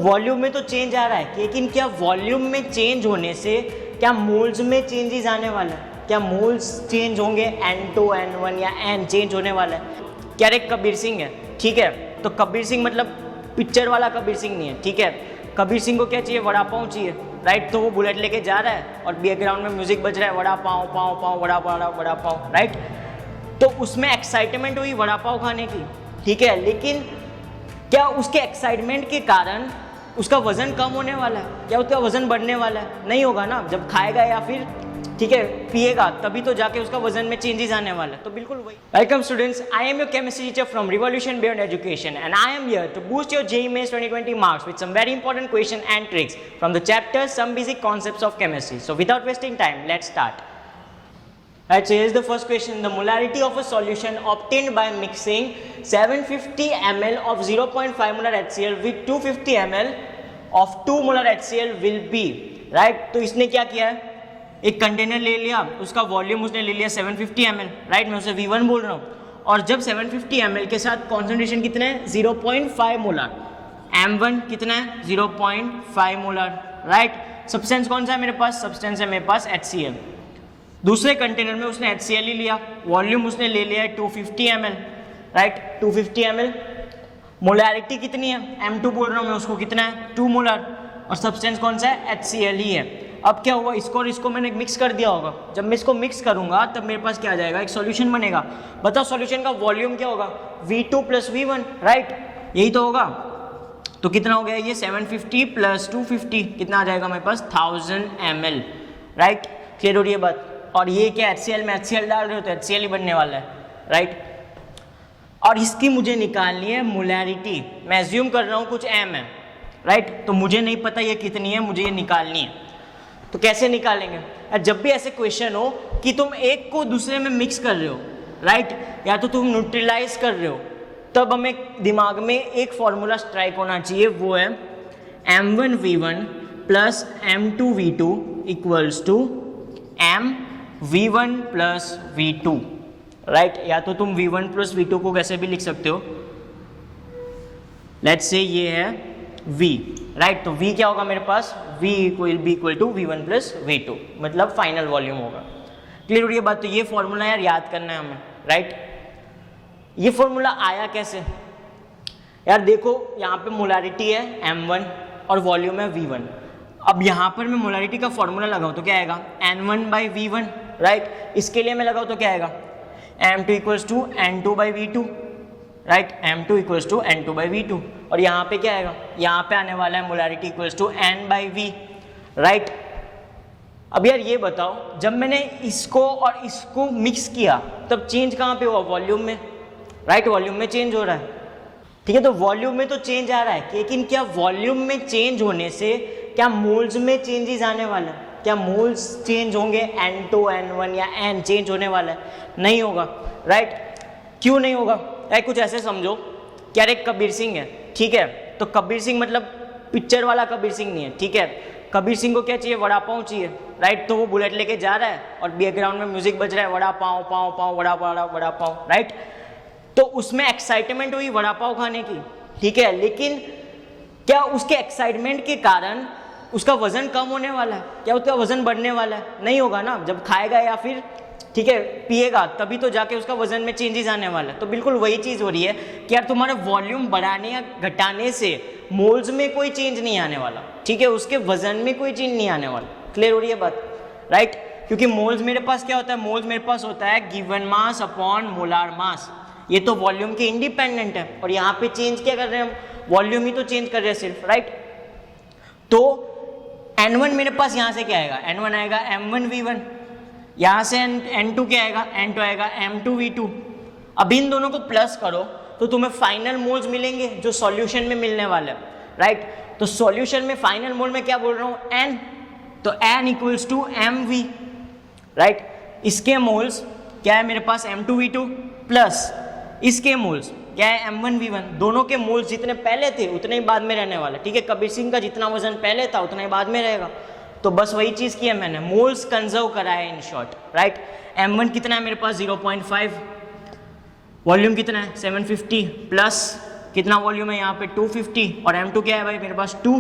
Volume में तो change आ रहा है, लेकिन क्या वॉल्यूम में चेंज होने से क्या मोल्स में चेंजेस आने वाला है? क्या मोल्स चेंज होंगे? N2 N1 या N चेंज होने वाला है? क्या रे कबीर सिंह है, ठीक है, तो कबीर सिंह मतलब पिक्चर वाला कबीर सिंह नहीं है, ठीक है। कबीर सिंह को क्या चाहिए? वड़ा पाव चाहिए, राइट। तो वो बुलेट लेके जा रहा है और बैकग्राउंड में म्यूजिक बज रहा है, वड़ा पाव पाव पाव वड़ा पाव वड़ा पाव, राइट। तो उसमें एक्साइटमेंट हुई वड़ा पाव खाने की, ठीक है, लेकिन क्या उसके एक्साइटमेंट के कारण उसका वजन कम होने वाला है? क्या उसका वजन बढ़ने वाला है? नहीं होगा ना। जब खाएगा या फिर ठीक है पिएगा तभी तो जाके उसका वजन में चेंजेस आने वाला है। तो बिल्कुल वही। Welcome students, I am your chemistry teacher from revolution beyond education and I am here to boost your JEE Mains 2020 marks with some very important question and tricks from the chapter Some Basic Concepts of Chemistry. So without wasting time, let's start. Alright, so here's the first question. The molarity of a solution obtained by mixing 750 ml of 0.5 molar HCl with 250 ml of 2 molar HCl will be, right? तो इसने क्या किया है? एक container ले लिया, उसका volume उसने ले लिया 750 ml, राइट। मैं उसे V1 बोल रहा हूँ और जब 750 ml के साथ कॉन्सेंट्रेशन कितना है? 0.5 मोलर। M1 कितना है? 0.5 मोलर, राइट। सब्सटेंस कौन सा है मेरे पास? सब्सटेंस है मेरे पास HCl। दूसरे कंटेनर में उसने HCl ही लिया, वॉल्यूम उसने ले लिया है 250 ml, राइट। 250 ml, मोलैरिटी कितनी है? M2 बोल रहा हूँ मैं उसको, कितना है? 2 मोलर, और सब्सटेंस कौन सा है? HCl ही है। अब क्या हुआ? इसको और इसको मैंने मिक्स कर दिया होगा। जब मैं इसको मिक्स करूंगा तब मेरे पास क्या आ जाएगा? एक सॉल्यूशन बनेगा। बताओ सॉल्यूशन का वॉल्यूम क्या होगा? V2 + V1, राइट, यही तो होगा। तो कितना हो गया ये? 750 + 250 कितना आ जाएगा मेरे पास? 1000 ml, राइट। क्लियर हो रही है बात? और ये क्या HCl में HCl डाल रहे हो तो HCl ही बनने वाला है, राइट। और इसकी मुझे निकालनी है मोलैरिटी। मैं एज्यूम कर रहा हूँ कुछ M है, राइट, तो मुझे नहीं पता ये कितनी है, मुझे ये निकालनी है। तो कैसे निकालेंगे? जब भी ऐसे क्वेश्चन हो कि तुम एक को दूसरे में मिक्स कर रहे हो, राइट, या तो तुम न्यूट्रलाइज कर रहे हो, तब हमें दिमाग में एक फॉर्मूला स्ट्राइक होना चाहिए, वो है M1V1 + M2V2 = MV1 + V2, right. या तो तुम V1 + V2 को कैसे भी लिख सकते हो, लेट्स से ये है V, राइट। तो V क्या होगा मेरे पास? V will be equal to V1 + V2, मतलब फाइनल वॉल्यूम होगा। क्लियर हो रही है बात? तो ये फॉर्मूला यार याद करना है हमें, राइट। ये फॉर्मूला आया कैसे? यार देखो यहाँ पे मोलैरिटी है M1 और वॉल्यूम है V1। अब यहाँ पर मैं मोलैरिटी का फॉर्मूला लगाऊँ तो क्या आएगा? N1/V1, right. इसके लिए मैं लगाऊँ तो क्या आएगा? M2 = N2/V2, right. M2 = N2/V2, और यहाँ पे क्या आएगा? यहाँ पे आने वाला है मोलैरिटी = N/V, राइट। अब यार ये बताओ, जब मैंने इसको और इसको मिक्स किया तब चेंज कहाँ पे हुआ? वॉल्यूम में, राइट। वॉल्यूम में चेंज हो रहा है, ठीक है। तो वॉल्यूम में तो चेंज आ रहा है, लेकिन क्या वॉल्यूम में चेंज होने से क्या मोल्स में चेंजेस आने वाला है? क्या मोल्स चेंज होंगे? N2 N1 या N चेंज होने वाला है? नहीं होगा, राइट। क्यों नहीं होगा? कुछ ऐसे समझो, क्या रे कबीर सिंह है, ठीक है, तो कबीर सिंह मतलब पिक्चर वाला कबीर सिंह नहीं है, ठीक है। कबीर सिंह को क्या चाहिए? वड़ा पाव चाहिए, राइट। तो वो बुलेट लेके जा रहा है और बैकग्राउंड में म्यूजिक बज रहा है, वड़ा पाव पाव पाव वड़ा पाव वड़ा पाव, राइट। तो उसमें एक्साइटमेंट हुई वड़ा पाव खाने की, ठीक है, लेकिन क्या उसके एक्साइटमेंट के कारण उसका वजन कम होने वाला है? क्या उसका वजन बढ़ने वाला है? नहीं होगा ना। जब खाएगा या फिर ठीक है पिएगा तभी तो जाके उसका वजन में चेंजेस आने वाला है। तो बिल्कुल वही चीज़ हो रही है कि यार तुम्हारे वॉल्यूम बढ़ाने या घटाने से मोल्स में कोई चेंज नहीं आने वाला, ठीक है, उसके वजन में कोई चेंज नहीं आने वाला। क्लियर हो रही है बात, राइट। क्योंकि मोल्स मेरे पास क्या होता है? मोल्स मेरे पास होता है given mass upon molar mass. ये तो वॉल्यूम के इंडिपेंडेंट है, और यहाँ पे चेंज क्या कर रहे हैं हम? वॉल्यूम ही तो चेंज कर रहे हैं सिर्फ, राइट। तो N1 मेरे पास यहाँ से क्या आएगा? N1 आएगा M1V1, यहाँ से N2 क्या आएगा? N2 आएगा M2V2। अब इन दोनों को प्लस करो तो तुम्हें फाइनल मोल्स मिलेंगे जो सॉल्यूशन में मिलने वाले हैं, राइट। तो सॉल्यूशन में फाइनल मोल में क्या बोल रहा हूँ? N, तो N = MV, राइट। इसके मोल्स क्या है मेरे पास? M2V2 प्लस इसके मोल्स क्या है? M1V1। दोनों के मोल्स जितने पहले थे उतने ही बाद में रहने वाले, ठीक है। कबीर सिंह का जितना वजन पहले था उतना ही बाद में रहेगा। तो बस वही चीज़ की है मैंने, मोल्स कंजर्व करा है इन शॉर्ट, राइट। M1 कितना है मेरे पास? 0.5, वॉल्यूम कितना है? 750 प्लस कितना वॉल्यूम है यहाँ पे 250 और M2 क्या है भाई मेरे पास 2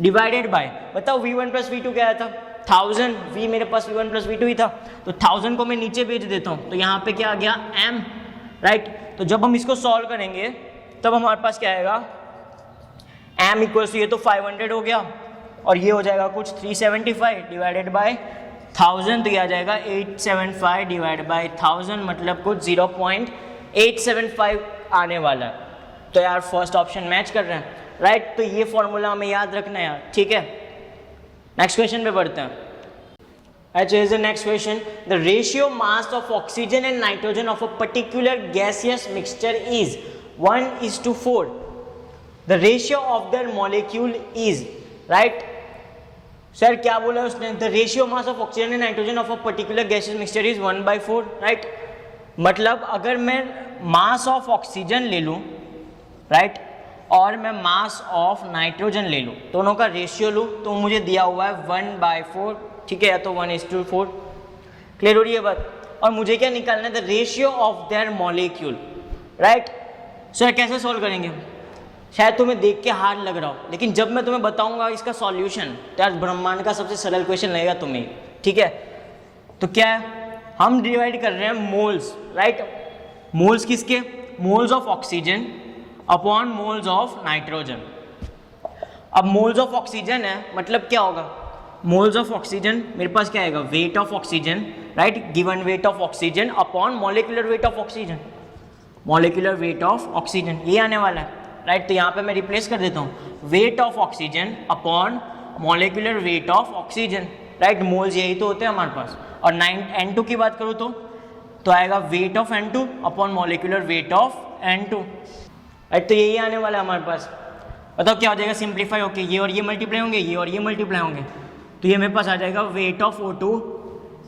डिवाइडेड बाय, बताओ V1 प्लस V2 क्या आया था 1000, V मेरे पास V1 प्लस V2 ही था, तो 1000 को मैं नीचे भेज देता हूँ, तो यहाँ पे क्या आ गया M, राइट। तो जब हम इसको सॉल्व करेंगे तब हमारे पास क्या आएगा M इक्वल्स ये तो 500 हो गया और ये हो जाएगा कुछ 375 डिवाइडेड बाय 1000, तो ये आ जाएगा 875 डिवाइड बाय 1000, मतलब कुछ 0.875 आने वाला है। तो यार फर्स्ट ऑप्शन मैच कर रहे हैं, राइट। तो ये फॉर्मूला हमें याद रखना है यार, ठीक है। नेक्स्ट क्वेश्चन पे बढ़ते हैं। अच्छा, is the next question, the ratio mass of oxygen and nitrogen of a particular gaseous mixture is 1:4, the ratio of their molecule is, right. Sir क्या बोला उसने, the ratio mass of oxygen and nitrogen of a particular gaseous mixture is 1/4, right. मतलब अगर मैं mass of oxygen ले लूँ, right, और मैं मास ऑफ नाइट्रोजन ले लूँ, दोनों का रेशियो लूँ, तो मुझे दिया हुआ है 1/4, ठीक है, या तो 1:4। क्लियर हो रही है बात। और मुझे क्या निकालना है, the ratio of their molecule, right. Sir कैसे सॉल्व करेंगे, शायद तुम्हें देख के हार्ड लग रहा हो, लेकिन जब मैं तुम्हें बताऊंगा इसका सॉल्यूशन, तो यार ब्रह्मांड का सबसे सरल क्वेश्चन लगेगा तुम्हें, ठीक है। तो क्या है, हम डिवाइड कर रहे हैं मोल्स, राइट। मोल्स किसके, moles of oxygen upon moles of nitrogen. अब मोल्स ऑफ ऑक्सीजन है, मतलब क्या होगा, मोल्स ऑफ ऑक्सीजन मेरे पास क्या आएगा, weight of oxygen, right, given weight of oxygen upon molecular weight of oxygen, molecular weight of oxygen, ये आने वाला है, राइट। तो यहाँ पे मैं रिप्लेस कर देता हूँ, weight of oxygen upon molecular weight of oxygen, right. Moles यही तो होते हैं हमारे पास। और N2 की बात करूँ तो आएगा wait of N2 upon molecular weight of N2, right. तो यही आने वाला है हमारे पास। बताओ क्या हो जाएगा, सिंप्लीफाई होके ये और ये मल्टीप्लाई होंगे, ये और ये मल्टीप्लाई होंगे, तो ये मेरे पास आ जाएगा weight of O2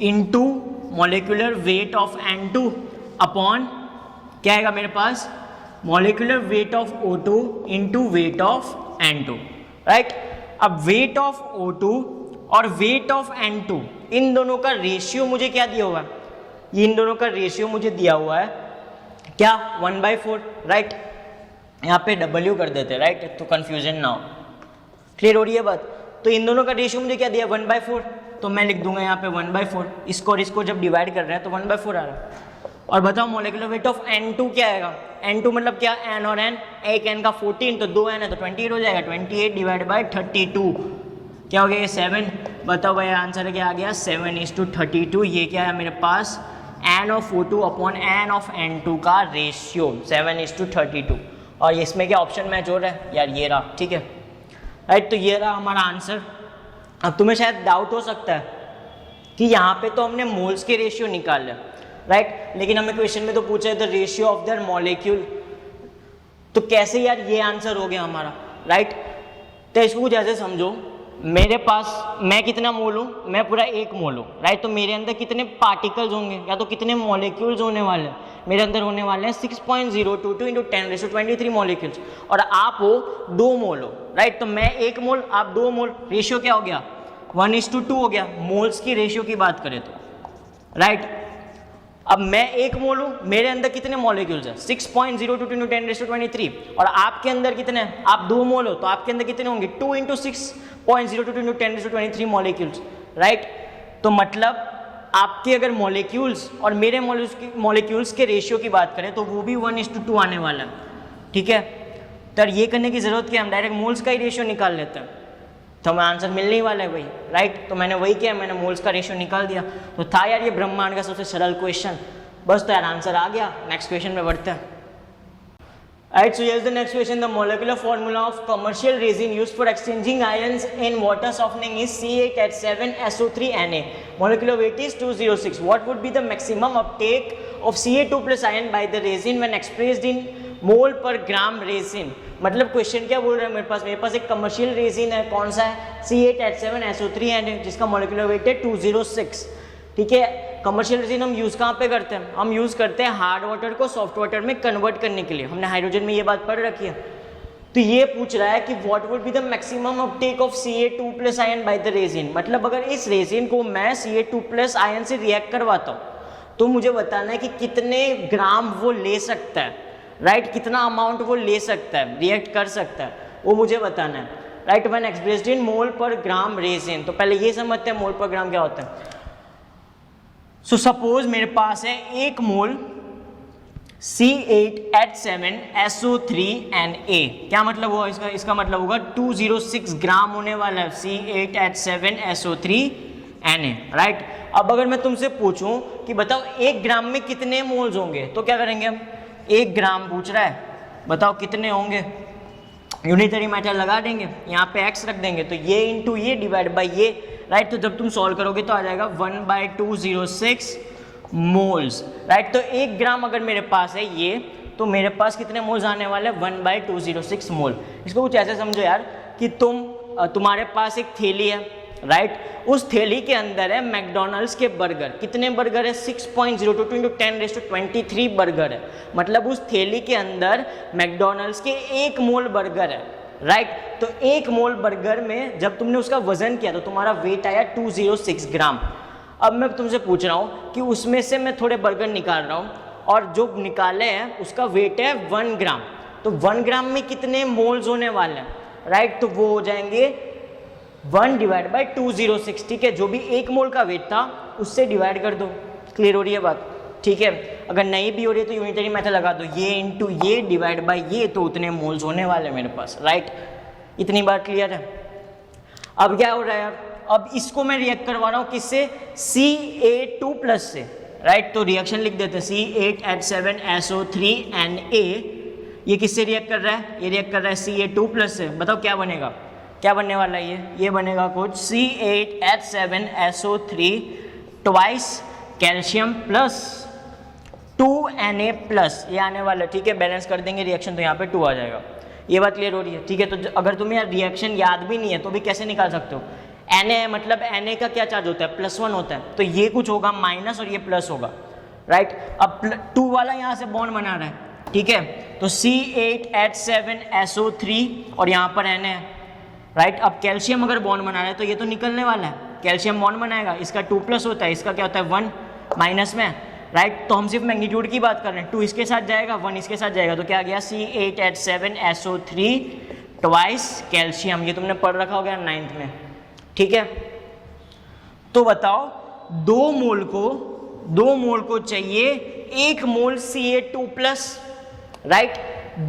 into molecular weight of N2 upon क्या आएगा मेरे पास, molecular weight of O2 into weight of N2, right. अब वेट ऑफ O2 और वेट ऑफ N2, इन दोनों का रेशियो मुझे क्या दिया हुआ है, इन दोनों का रेशियो मुझे दिया हुआ है क्या 1/4, राइट। यहाँ पे W कर देते हैं, राइट, तो कंफ्यूजन ना हो। क्लियर हो रही है बात। तो इन दोनों का रेशियो मुझे क्या दिया 1/4, तो मैं लिख दूंगा यहाँ पे 1/4, इसको और इसको जब डिवाइड कर रहे हैं तो 1/4 आ रहा है। और बताओ मॉलिक्यूलर वेट ऑफ N2 क्या आएगा, N2 मतलब क्या, N और N, एक N का 14, तो 2 N है तो 28 हो जाएगा, 28 डिवाइड बाई 32, क्या हो गया ये 7। बताओ भाई आंसर क्या आ गया 7:32। ये क्या है मेरे पास, N of O2 upon N of N2 का रेशियो 7:32। और इसमें क्या ऑप्शन मैच हो रहा है यार, ये रहा, ठीक है, राइट। तो ये रहा हमारा आंसर। अब तुम्हें शायद डाउट हो सकता है कि यहाँ पे तो हमने मोल्स के रेशियो निकाले, राइट, लेकिन हमें क्वेश्चन में तो पूछा है the ratio of their molecule, तो कैसे यार ये आंसर हो गया हमारा, राइट। तो इसको कुछ ऐसे समझो, मेरे पास मैं कितना मोल हूँ, मैं पूरा 1 मोल हूँ, राइट। तो मेरे अंदर कितने पार्टिकल्स होंगे या तो कितने मॉलिक्यूल्स होने वाले हैं, मेरे अंदर होने वाले हैं 6.022 इंटू 10⁻23 मॉलिक्यूल्स, और आप हो 2 मोल हो, राइट। तो मैं 1 मोल, आप 2 मोल, रेशियो क्या हो गया 1:2 हो गया, मोल्स की रेशियो की बात करें तो, राइट। अब मैं 1 मोल हूँ, मेरे अंदर कितने मॉलिक्यूल्स हैं 6.022 इंटू 10⁻23, और आपके अंदर कितने हैं, आप 2 मोल हो तो आपके अंदर कितने होंगे 2 इंटू 6.022 इंटू 10⁻23 मॉलिक्यूल्स, राइट। तो मतलब आपके अगर मॉलिक्यूल्स और मेरे मॉलिक्यूल्स के रेशियो की बात करें तो वो भी 1:2 आने वाला है, ठीक है। तो ये करने की ज़रूरत क्या, हम डायरेक्ट मोल्स का ही रेशियो निकाल लेते हैं, तो हमें आंसर मिलने ही वाला है वही, राइट। तो मैंने वही किया, मैंने मोल्स का रेशियो निकाल दिया, तो था यार ये ब्रह्मांड का सबसे सरल क्वेश्चन, बस तो यार आंसर आ गया। नेक्स्ट क्वेश्चन पे बढ़ते हैं। Alright, so here's the next question. The molecular formula of commercial resin used for exchanging ions in water softening is C8H7SO3Na. Molecular weight is 206. What would be the maximum uptake of Ca2 plus ion by the resin when expressed in mole per gram resin? मतलब question क्या बोल रहा है, मेरे पास एक commercial resin है, कौन सा है C8H7SO3Na, जिसका मोलिकुलर वेट है 206, ठीक है। कमर्शियल रेजिन हम यूज़ कहाँ पे करते हैं, हम यूज़ करते हैं हार्ड वाटर को सॉफ्ट वाटर में कन्वर्ट करने के लिए, हमने हाइड्रोजन में ये बात पढ़ रखी है। तो ये पूछ रहा है कि what would be the maximum Uptake of Ca2 plus ion by the resin, मतलब अगर इस रेजिन को मैं Ca2 प्लस आयन से रिएक्ट करवाता हूँ तो मुझे बताना है कि कितने ग्राम वो ले सकता है, राइट, कितना अमाउंट वो ले सकता है, रिएक्ट कर सकता है, वो मुझे बताना है, राइट। व्हेन एक्सप्रेस्ड इन मोल पर ग्राम रेजिन, तो पहले ये समझते हैं मोल पर ग्राम क्या होता है। सो सपोज मेरे पास है 1 मोल C8H7SO3Na, क्या मतलब हुआ इसका, इसका मतलब होगा 206 ग्राम होने वाला है C8H7SO3Na, राइट। अब अगर मैं तुमसे पूछूं कि बताओ 1 ग्राम में कितने मोल्स होंगे, तो क्या करेंगे हम, 1 ग्राम पूछ रहा है, बताओ कितने होंगे, यूनिटरी मेथड लगा देंगे, यहाँ पे x रख देंगे, तो ये इंटू ये डिवाइड बाई ये, राइट। तो जब तुम सॉल्व करोगे तो आ जाएगा 1/206 मोल्स, राइट। तो 1 ग्राम अगर मेरे पास है ये, तो मेरे पास कितने मोल्स आने वाले हैं, 1/206 मोल। इसको कुछ ऐसे समझो यार कि तुम्हारे पास एक थैली है, राइट, उस थैली के अंदर है मैकडॉनल्ड्स के बर्गर, कितने बर्गर है, 6.022 × 10⁻23 बर्गर है, मतलब उस थैली के अंदर मैकडॉनल्ड्स के 1 मोल बर्गर है, राइट। तो 1 मोल बर्गर में जब तुमने उसका वजन किया तो तुम्हारा वेट आया 206 ग्राम। अब मैं तुमसे पूछ रहा हूँ कि उसमें से मैं थोड़े बर्गर निकाल रहा हूँ और जो निकाले हैं उसका वेट है 1 ग्राम, तो 1 ग्राम में कितने मोल्स होने वाले हैं, राइट। तो वो हो जाएंगे 1/206, ठीक है, जो भी 1 मोल का वेट था उससे डिवाइड कर दो। क्लियर हो रही है बात, ठीक है। अगर नहीं भी हो रही है तो यूनिटरी मेथड लगा दो, ये इंटू ये डिवाइड बाई ये, तो उतने मोल्स होने वाले मेरे पास, राइट। इतनी बात क्लियर है। अब क्या हो रहा है यार, अब इसको मैं रिएक्ट करवा रहा हूँ किससे, Ca2+ से, राइट। तो रिएक्शन लिख देते हैं, C8H7SO3Na, ये किससे रिएक्ट कर रहा है, ये रिएक्ट कर रहा है Ca2+ से। बताओ क्या बनेगा, क्या बनने वाला है ये बनेगा कुछ C8H7SO3 twice calcium plus 2Na+, ये आने वाला है, ठीक है। बैलेंस कर देंगे रिएक्शन तो यहाँ पे 2 आ जाएगा। ये बात क्लियर हो रही है, ठीक है। तो अगर तुम्हें यार रिएक्शन याद भी नहीं है तो भी कैसे निकाल सकते हो, Na है मतलब Na का क्या चार्ज होता है, +1 होता है, तो ये कुछ होगा माइनस और ये प्लस होगा, राइट। अब 2 वाला यहाँ से बॉन्ड बना रहा है, ठीक है। तो C8H7SO3 और यहाँ पर Na है, राइट। अब कैल्शियम अगर बॉन्ड बना रहा है तो ये तो निकलने वाला है, कैल्शियम बॉन्ड बनाएगा, इसका 2+ होता है, इसका क्या होता है 1 माइनस में, राइट। तो हम सिर्फ मैग्नीट्यूड की बात कर रहे हैं, 2 इसके साथ जाएगा 1 इसके साथ जाएगा, तो क्या आ गया C8H7SO3 ट्वाइस कैल्शियम, ये तुमने पढ़ रखा होगा 9th में, ठीक है। तो बताओ 2 मोल को चाहिए 1 मोल Ca2+, राइट।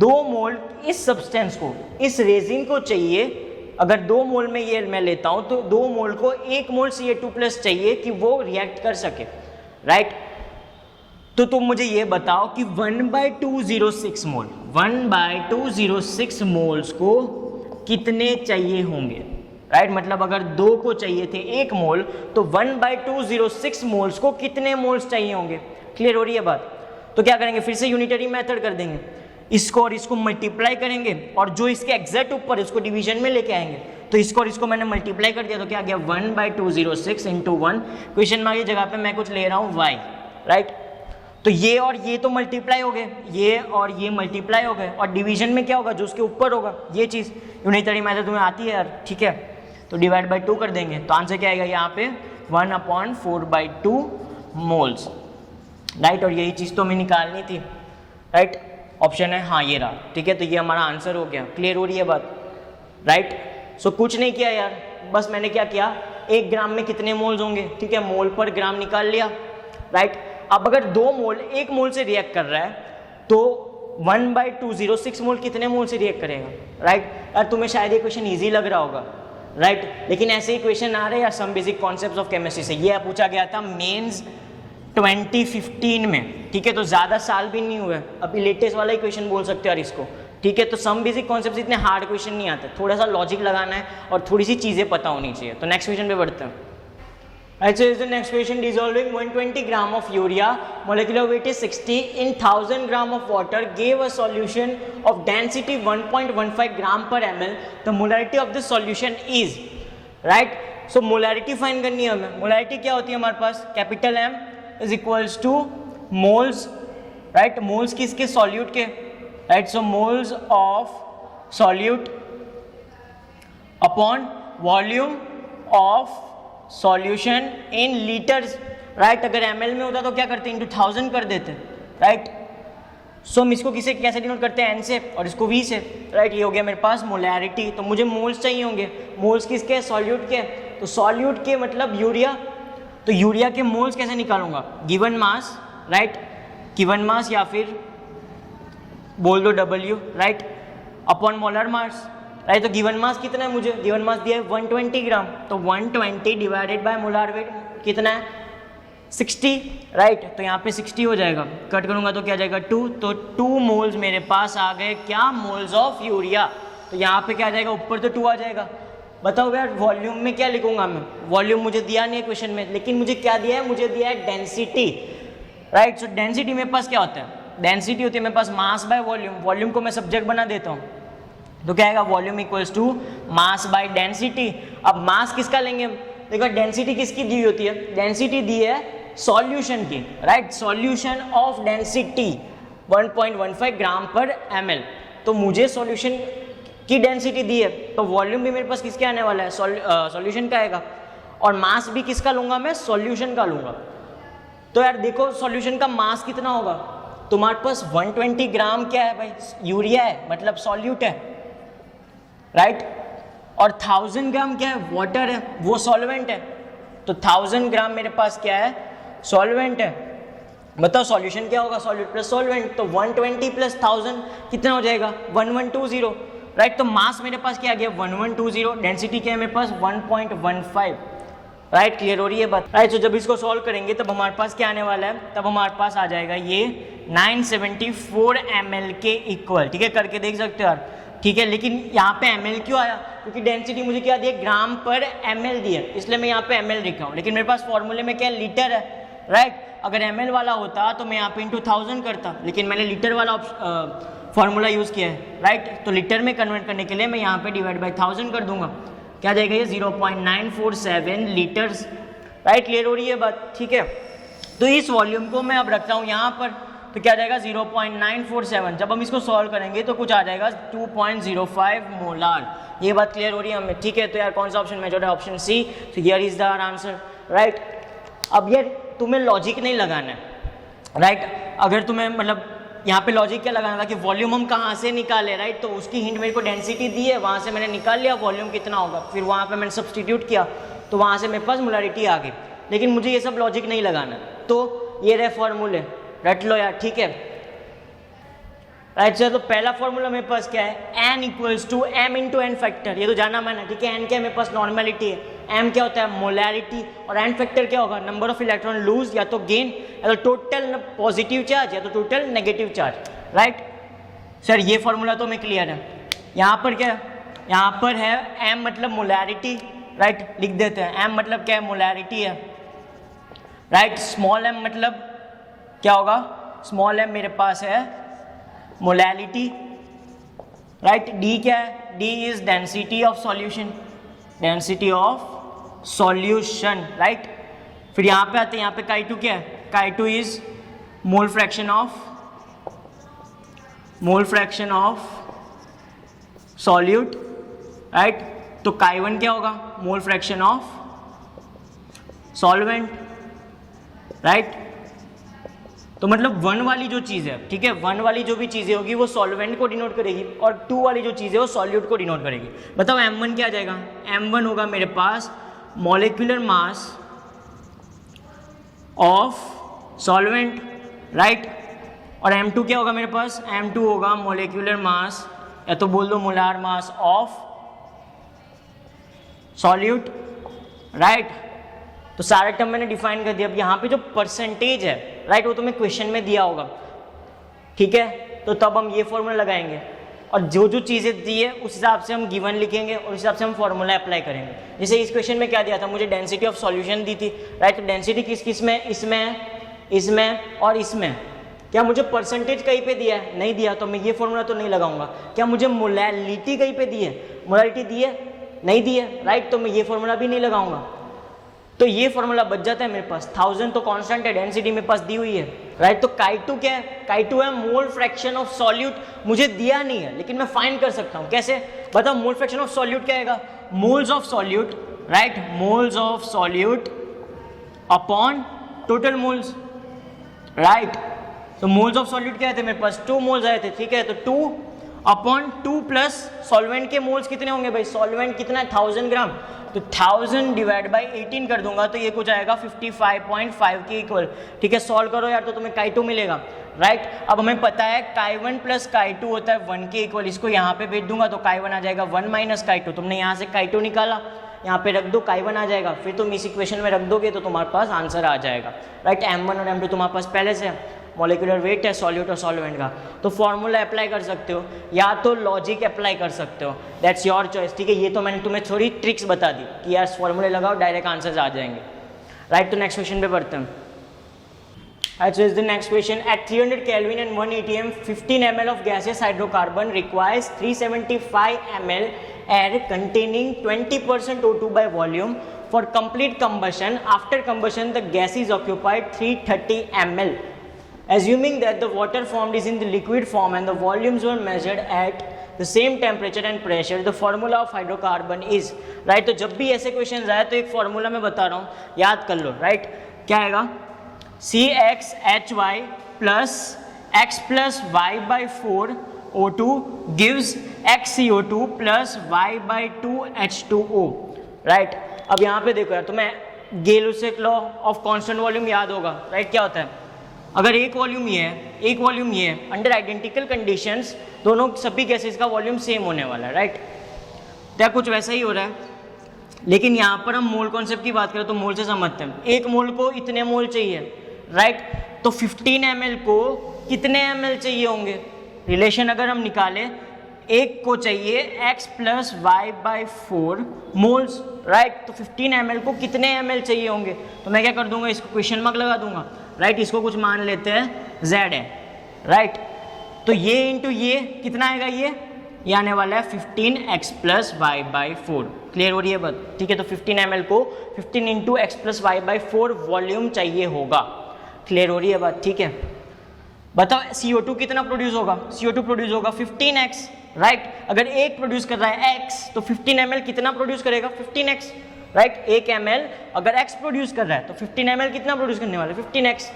2 मोल इस सब्सटेंस को, इस रेजिन को चाहिए, अगर 2 मोल में ये मैं लेता हूं तो 2 मोल को 1 मोल Ca2+ चाहिए कि वो रिएक्ट कर सके, राइट। तो तुम मुझे ये बताओ कि 1/206 मोल, 1/206 मोल्स को कितने चाहिए होंगे, राइट। मतलब अगर 2 को चाहिए थे 1 मोल तो 1/206 मोल्स को कितने मोल्स चाहिए होंगे। क्लियर हो रही है बात। तो क्या करेंगे, फिर से यूनिटरी मेथड कर देंगे, इसको और इसको मल्टीप्लाई करेंगे और जो इसके एग्जैक्ट ऊपर है उसको डिवीजन में लेके आएंगे। तो इसको और इसको मैंने मल्टीप्लाई कर दिया तो क्या आ गया 1/206 × 1, क्वेश्चन मार्क की जगह पे मैं कुछ ले रहा हूँ y, राइट। तो ये और ये तो मल्टीप्लाई हो गए, ये और ये मल्टीप्लाई हो गए, और डिवीजन में क्या होगा, जो उसके ऊपर होगा, ये चीज़ यूनिटरी मेथड तुम्हें आती है यार, ठीक है। तो डिवाइड बाई 2 कर देंगे, तो आंसर क्या आएगा यहाँ पे 1/4/2 मोल्स, राइट। और यही चीज़ तो हमें निकालनी थी, राइट। ऑप्शन है हाँ ये रहा, ठीक है। तो ये हमारा आंसर हो गया। क्लियर हो रही है बात, राइट। सो कुछ नहीं किया यार, बस मैंने क्या किया, 1 ग्राम में कितने मोल्स होंगे, ठीक है, मोल पर ग्राम निकाल लिया, राइट। अब अगर 2 मोल 1 मोल से रिएक्ट कर रहा है तो 1/206 मोल कितने मोल से रिएक्ट करेगा, राइट। यार तुम्हें शायद ये क्वेश्चन ईजी लग रहा होगा, राइट, लेकिन ऐसे ही क्वेश्चन आ रहे हैं यार some basic concepts of chemistry से। ये पूछा गया था मेंस 2015 में, ठीक है। तो ज़्यादा साल भी नहीं हुए, अभी लेटेस्ट वाला ही क्वेश्चन बोल सकते हो यार इसको, ठीक है। तो सम बेसिक कॉन्सेप्ट्स इतने हार्ड क्वेश्चन नहीं आते, थोड़ा सा लॉजिक लगाना है और थोड़ी सी चीज़ें पता होनी चाहिए। तो नेक्स्ट क्वेश्चन पे बढ़ते हैं। So is the next question, dissolving 120 gram of urea, molecular weight is 60 in 1000 gram of water, gave a solution of density 1.15 gram per ml. The molarity of the solution is, right? So molarity find करनी है हमें। molarity क्या होती है हमारे पास, capital M is equals to moles, right? moles किसके, solute के, right? So moles of solute upon volume of solution in litres, right. अगर ml में होता तो क्या करते, इंटू 1000 कर देते, राइट। सो हम इसको किसे कैसे डिनोट करते हैं, n से, और इसको v से, राइट। ये हो गया मेरे पास मोलैरिटी। तो मुझे मोल्स चाहिए होंगे, मोल्स किसके, सॉल्यूट के। तो सॉल्यूट के मतलब यूरिया, तो यूरिया के मोल्स कैसे निकालूंगा, given mass, right, given mass या फिर बोल दो W, right, upon molar mass, right. तो गिवन मास कितना है, मुझे गिवन मास दिया है 120 ग्राम, तो 120 डिवाइडेड बाय मोलर वेट कितना है 60, राइट। तो यहाँ पे 60 हो जाएगा, कट करूँगा तो क्या जाएगा 2, तो 2 मोल्स मेरे पास आ गए, क्या, मोल्स ऑफ यूरिया। तो यहाँ पे क्या आ जाएगा, ऊपर तो 2 आ जाएगा। बताओ यार वॉल्यूम में क्या लिखूंगा मैं, वॉल्यूम मुझे दिया नहीं है क्वेश्चन में, लेकिन मुझे क्या दिया है, मुझे दिया है डेंसिटी, राइट। सो डेंसिटी मेरे पास क्या होता है, डेंसिटी होती है मेरे पास मास बाय वॉल्यूम। वॉल्यूम को मैं सब्जेक्ट बना देता हूँ, तो क्या आएगा, volume equals to mass by density. अब मास किसका लेंगे, देखो डेंसिटी किसकी दी होती है, डेंसिटी दी है सॉल्यूशन की, राइट। सॉल्यूशन ऑफ डेंसिटी 1.15 ग्राम पर ml। तो मुझे सॉल्यूशन की डेंसिटी दी है, तो वॉल्यूम भी मेरे पास किसके आने वाला है, सॉल्यूशन का आएगा, और मास भी किसका लूंगा मैं, सॉल्यूशन का लूंगा। तो यार देखो सॉल्यूशन का मास कितना होगा, तुम्हारे पास 120 ग्राम क्या है भाई, यूरिया है, मतलब सॉल्यूट है, राइट। और 1000 ग्राम क्या है, वाटर है, वो सॉल्वेंट है। तो 1000 ग्राम मेरे पास क्या है, सॉल्वेंट है। बताओ सॉल्यूशन क्या होगा, सॉल्यूट प्लस सॉल्वेंट। तो 120 प्लस 1000 कितना हो जाएगा, 1120, राइट। तो मास मेरे पास क्या आ गया, 1120, डेंसिटी क्या है मेरे पास 1.15, राइट। क्लियर हो रही है बात, राइट। तो जब इसको सॉल्व करेंगे तब हमारे पास क्या आने वाला है, तब हमारे पास आ जाएगा ये 974 ml के इक्वल, ठीक है, करके देख सकते हो यार, ठीक है। लेकिन यहाँ पे ml क्यों आया, क्योंकि डेंसिटी मुझे क्या दिया, ग्राम पर ml दिया, इसलिए मैं यहाँ पे ml लिखा हूँ। लेकिन मेरे पास फॉर्मूले में क्या लीटर है, राइट। अगर ml वाला होता तो मैं यहाँ पे इंटू 1000 करता, लेकिन मैंने लीटर वाला फॉर्मूला यूज़ किया है, राइट। तो लीटर में कन्वर्ट करने के लिए मैं यहाँ पे डिवाइड बाई 1000 कर दूंगा, क्या जाएगा ये 0.947 लीटर्स, राइट। क्लियर हो रही है बात, ठीक है। तो इस वॉल्यूम को मैं अब रखता हूँ यहाँ पर, तो क्या जाएगा 0.947। जब हम इसको सॉल्व करेंगे तो कुछ आ जाएगा 2.05 मोलार। ये बात क्लियर हो रही है हमें, ठीक है। तो यार कौन सा ऑप्शन मेजर है, ऑप्शन सी। तो here is the answer, right. अब यार तुम्हें लॉजिक नहीं लगाना है, राइट। अगर तुम्हें मतलब यहाँ पे लॉजिक क्या लगाना था कि वॉल्यूम हम कहाँ से निकाले, राइट। तो उसकी हिंट मेरे को डेंसिटी दी है, वहाँ से मैंने निकाल लिया वॉल्यूम कितना होगा, फिर वहाँ पे मैंने सब्सटीट्यूट किया, तो वहाँ से मेरे पास मोलारिटी आ गई। लेकिन मुझे ये सब लॉजिक नहीं लगाना, तो ये रहे फॉर्मूले, रट लो यार, ठीक है, राइट। तो पहला फॉर्मूला मेरे पास क्या है, n equals to m into n factor, ये तो जाना मैंने, ठीक है। n क्या है मेरे पास, नॉर्मेलिटी है, m क्या होता है, मोलैरिटी, और n फैक्टर क्या होगा, नंबर ऑफ इलेक्ट्रॉन लूज, या तो गेन, या तो टोटल पॉजिटिव चार्ज, या तो total negative charge, right. Sir ये फॉर्मूला तो हमें क्लियर है। यहाँ पर क्या है, यहाँ पर है m मतलब मोलैरिटी, राइट, लिख देते हैं। m मतलब क्या है, मोलैरिटी है, राइट। स्मॉल m मतलब क्या होगा, स्मॉल m मेरे पास है मोलैरिटी, राइट। d क्या है, d is density of solution, density of solution, right. फिर यहाँ पे आते हैं, यहाँ पे chi2 क्या है, chi2 is mole fraction of solute, right. तो chi1 क्या होगा, mole fraction of solvent, right. तो मतलब 1 वाली जो चीज़ है, ठीक है, 1 वाली जो भी चीज़ें होगी वो सॉल्वेंट को डिनोट करेगी, और 2 वाली जो चीज़ है वो सॉल्यूट को डिनोट करेगी। बताओ m1 क्या आ जाएगा, m1 होगा मेरे पास molecular mass of solvent, right. और m2 क्या होगा मेरे पास, m2 होगा मॉलिक्यूलर मास, या तो बोल दो molar mass of solute, right. तो सारा टर्म मैंने डिफाइन कर दिया। अब यहाँ पे जो परसेंटेज है, राइट, वो तुम्हें क्वेश्चन में दिया होगा, ठीक है। तो तब हम ये फॉर्मूला लगाएंगे, और जो जो चीज़ें दी है उस हिसाब से हम गिवन लिखेंगे, और उस हिसाब से हम फॉर्मूला अप्लाई करेंगे। जैसे इस क्वेश्चन में क्या दिया था, मुझे डेंसिटी ऑफ सॉल्यूशन दी थी, राइट। तो डेंसिटी किस किस में, इसमें और इसमें। क्या मुझे परसेंटेज कहीं पे दिया है, नहीं दिया, तो मैं ये फॉर्मूला तो नहीं लगाऊंगा। क्या मुझे मोलैरिटी कहीं पे दी है, मोलैरिटी दी है, नहीं दी है, राइट। तो मैं ये फॉर्मूला भी नहीं लगाऊंगा। तो ये फॉर्मूला बच जाता है मेरे पास। 1000 तो कांस्टेंट है, डेंसिटी मेरे पास दी हुई है, राइट। तो chi2 क्या है, chi2 है मोल फ्रैक्शन ऑफ सॉल्यूट, मुझे दिया नहीं है लेकिन मैं फाइंड कर सकता हूँ। कैसे, बताओ, मोल फ्रैक्शन ऑफ सॉल्यूट क्या आएगा, moles of solute, right, moles of solute upon total moles, right. तो मोल्स ऑफ सॉल्यूट क्या थे मेरे पास, 2 मोल्स आए थे, ठीक है। तो 2/2 प्लस सॉल्वेंट के मोल्स कितने होंगे भाई, सॉल्वेंट कितना है 1000 ग्राम, तो 1000 डिवाइड बाई 18 कर दूंगा तो ये कुछ आएगा 55.5 के इक्वल, ठीक है। सॉल्व करो यार तो तुम्हें chi2 मिलेगा, राइट। अब हमें पता है chi1 प्लस chi2 होता है 1 के इक्वल, इसको यहाँ पे भेज दूंगा तो chi1 आ जाएगा 1 माइनस chi2, तुमने यहाँ से chi2 निकाला, यहाँ पे रख दो, chi1 आ जाएगा, फिर तुम इस इक्वेशन में रख दोगे तो तुम्हारे पास आंसर आ जाएगा, राइट। m1 और m2 तुम्हारे पास पहले से है, मॉलिक्यूलर वेट है सॉल्यूट और सॉल्वेंट का, तो फॉर्मूला अप्लाई कर सकते हो या तो लॉजिक अप्लाई कर सकते हो, दैट्स योर चॉइस, ठीक है। ये तो मैंने तुम्हें थोड़ी ट्रिक्स बता दी कि यार फॉर्मूले लगाओ डायरेक्ट आंसर्स आ जाएंगे, राइट। तो नेक्स्ट क्वेश्चन पे पढ़ते हैं। So is the next question, at 300 Kelvin and 1 atm 15 ml of gaseous hydrocarbon requires 375 ml air containing 20% O2 by volume for complete combustion. After combustion the gas is occupied 330 ml. Assuming that the water formed is in the liquid form and the volumes were measured at the same temperature and pressure, the formula of hydrocarbon is, right। तो जब भी ऐसे question आए तो एक formula मैं बता रहा हूँ, याद कर लो, राइट। क्या आएगा, CxHy plus x plus y by 4 O2 gives xCO2 plus y by 2 H2O, right. अब यहाँ पे देखो यार, तुम्हें गेलुसेक लॉ ऑफ कांस्टेंट वॉल्यूम याद होगा, राइट। क्या होता है, अगर एक वॉल्यूम ये है एक वॉल्यूम ये है, अंडर आइडेंटिकल कंडीशंस दोनों सभी गैसेस का वॉल्यूम सेम होने वाला है, राइट। क्या कुछ वैसा ही हो रहा है, लेकिन यहाँ पर हम मोल कॉन्सेप्ट की बात करें तो मोल से समझते हैं, एक मोल को इतने मोल चाहिए, राइट। तो 15 ml को कितने ml चाहिए होंगे, रिलेशन अगर हम निकालें, एक को चाहिए x plus y by 4 moles, right. तो 15 ml को कितने ml चाहिए होंगे, तो मैं क्या कर दूंगा, इसको क्वेश्चन मार्क लगा दूंगा, राइट। इसको कुछ मान लेते हैं z है, राइट। तो ये इंटू ये कितना आएगा, ये आने वाला है 15x plus y by 4, clear हो रही है बात, ठीक है। तो 15 ml को 15 into x plus y by 4 volume चाहिए होगा, क्लियर हो रही है बात, ठीक है। बताओ CO2 कितना प्रोड्यूस होगा, CO2 प्रोड्यूस होगा 15x, राइट। अगर एक प्रोड्यूस कर रहा है x तो 15 ml कितना प्रोड्यूस करेगा, 15x, राइट। 1 ml अगर x प्रोड्यूस कर रहा है तो 15 ml कितना प्रोड्यूस करने वाला है, 15x,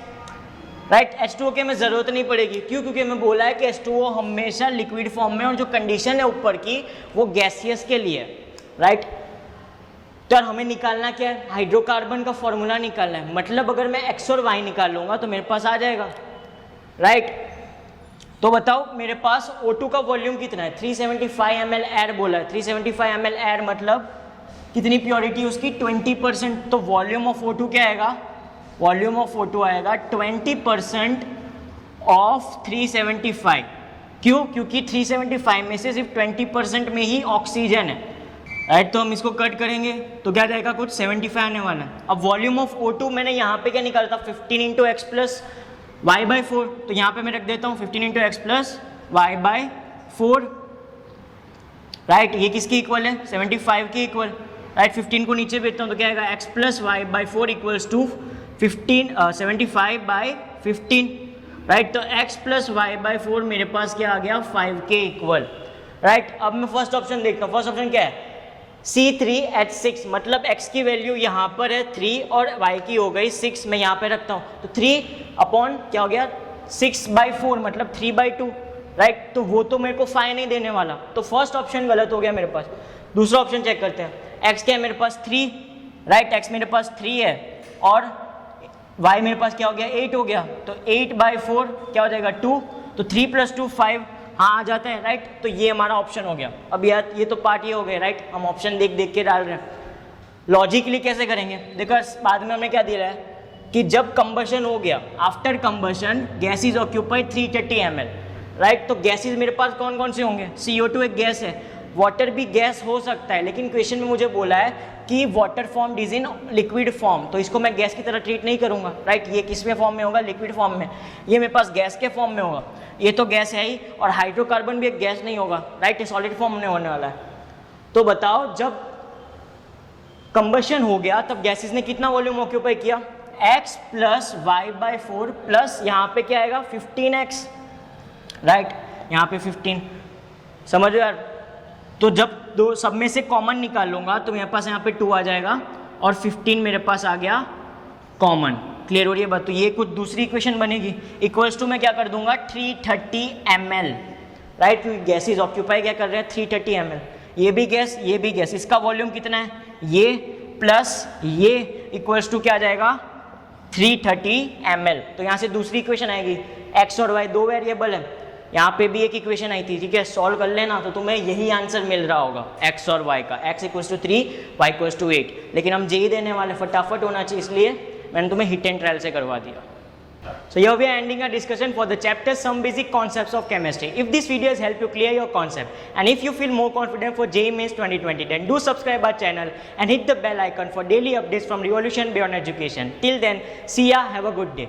राइट। H2O की हमें जरूरत नहीं पड़ेगी, क्यों, क्योंकि हमें बोला है कि H2O हमेशा लिक्विड फॉर्म में, और जो कंडीशन है ऊपर की वो गैसियस के लिए, राइट। तो हमें निकालना क्या है, हाइड्रोकार्बन का फॉर्मूला निकालना है, मतलब अगर मैं x और y निकाल लूंगा तो मेरे पास आ जाएगा, राइट। तो बताओ मेरे पास O2 का वॉल्यूम कितना है, 375 ml एयर बोला है, 375 ml एयर मतलब कितनी प्योरिटी उसकी, 20%। तो वॉल्यूम ऑफ O2 क्या आएगा, वॉल्यूम ऑफ O2 आएगा 20% ऑफ 375, क्यों, क्योंकि 375 में से सिर्फ 20% में ही ऑक्सीजन है, राइट। तो हम इसको कट करेंगे तो क्या जाएगा, कुछ 75 आने वाला है। अब वॉल्यूम ऑफ O2 मैंने यहाँ पे क्या निकाला था, 15 into x plus y by 4, तो यहाँ पे मैं रख देता हूँ 15 into x plus y by 4, right. ये किसकी इक्वल है, 75 की इक्वल, राइट। 15 को नीचे भेजता हूँ तो क्या आएगा, x plus y by 4 equals to 75 by 15, right. तो x प्लस वाई बाई 4 मेरे पास क्या आ गया, 5 के इक्वल, राइट। अब मैं फर्स्ट ऑप्शन देखता हूँ, फर्स्ट ऑप्शन क्या है, C3H6, मतलब x की वैल्यू यहाँ पर है 3 और y की हो गई 6, मैं यहाँ पे रखता हूँ तो 3 अपॉन क्या हो गया 6/4 मतलब 3/2, राइट। तो वो तो मेरे को 5 नहीं देने वाला, तो फर्स्ट ऑप्शन गलत हो गया मेरे पास। दूसरा ऑप्शन चेक करते हैं, x क्या है मेरे पास 3, राइट। x मेरे पास 3 है और y मेरे पास क्या हो गया 8 हो गया, तो 8/4 क्या हो जाएगा 2, तो 3 + 2 5, हाँ आ जाता है, राइट। तो ये हमारा ऑप्शन हो गया। अब यार ये तो पार्ट ये हो गया, राइट। हम ऑप्शन देख देख के डाल रहे हैं, लॉजिकली कैसे करेंगे, देखो बाद में हमने क्या दिया है कि जब कंबशन हो गया, after combustion gas is occupied 330 ml, right. तो गैसेज मेरे पास कौन कौन से होंगे, CO2 एक गैस है, वाटर भी गैस हो सकता है, लेकिन क्वेश्चन में मुझे बोला है कि water form is in liquid form, तो इसको मैं गैस की तरह ट्रीट नहीं करूंगा, राइट। ये किस में फॉर्म में होगा, लिक्विड फॉर्म में, ये मेरे पास गैस के फॉर्म में होगा, ये तो गैस है ही, और हाइड्रोकार्बन भी एक गैस नहीं होगा, राइट। ये सॉलिड फॉर्म में होने वाला है। तो बताओ जब कंबशन हो गया तब गैसेज ने कितना वॉल्यूम ऑक्यूपाई किया, x plus y by 4 plus यहाँ पे क्या आएगा 15x, राइट। यहाँ पे 15, समझो यार। तो जब दो सब में से कॉमन निकाल लूंगा तो मेरे पास यहाँ पे 2 आ जाएगा और 15 मेरे पास आ गया कॉमन, क्लियर हो रही है बात? तो ये कुछ दूसरी इक्वेशन बनेगी, इक्वल्स टू मैं क्या कर दूंगा 330 ml, राइट, क्योंकि गैसेज ऑक्यूपाई क्या कर रहे हैं 330 ml, ये भी गैस ये भी गैस, इसका वॉल्यूम कितना है ये प्लस ये इक्वल्स टू क्या आ जाएगा 330 ml। तो यहाँ से दूसरी इक्वेशन आएगी, x और y दो वेरिएबल है, यहाँ पे भी एक इक्वेशन आई थी, ठीक है, सॉल्व कर लेना तो तुम्हें यही आंसर मिल रहा होगा x और y का, x equals to 3 y equals to 8, लेकिन हम जे ही देने वाले, फटाफट होना चाहिए, इसलिए मैंने तुम्हें हिट एंड ट्रायल से करवा दिया। So here we are ending our discussion for the chapter Some Basic Concepts of Chemistry. If this video has helped you clear your concept and if you feel more confident for JEE Mains 2020, then do subscribe our channel and hit the bell icon for daily updates from Revolution Beyond Education. Till then, see ya, have a good day.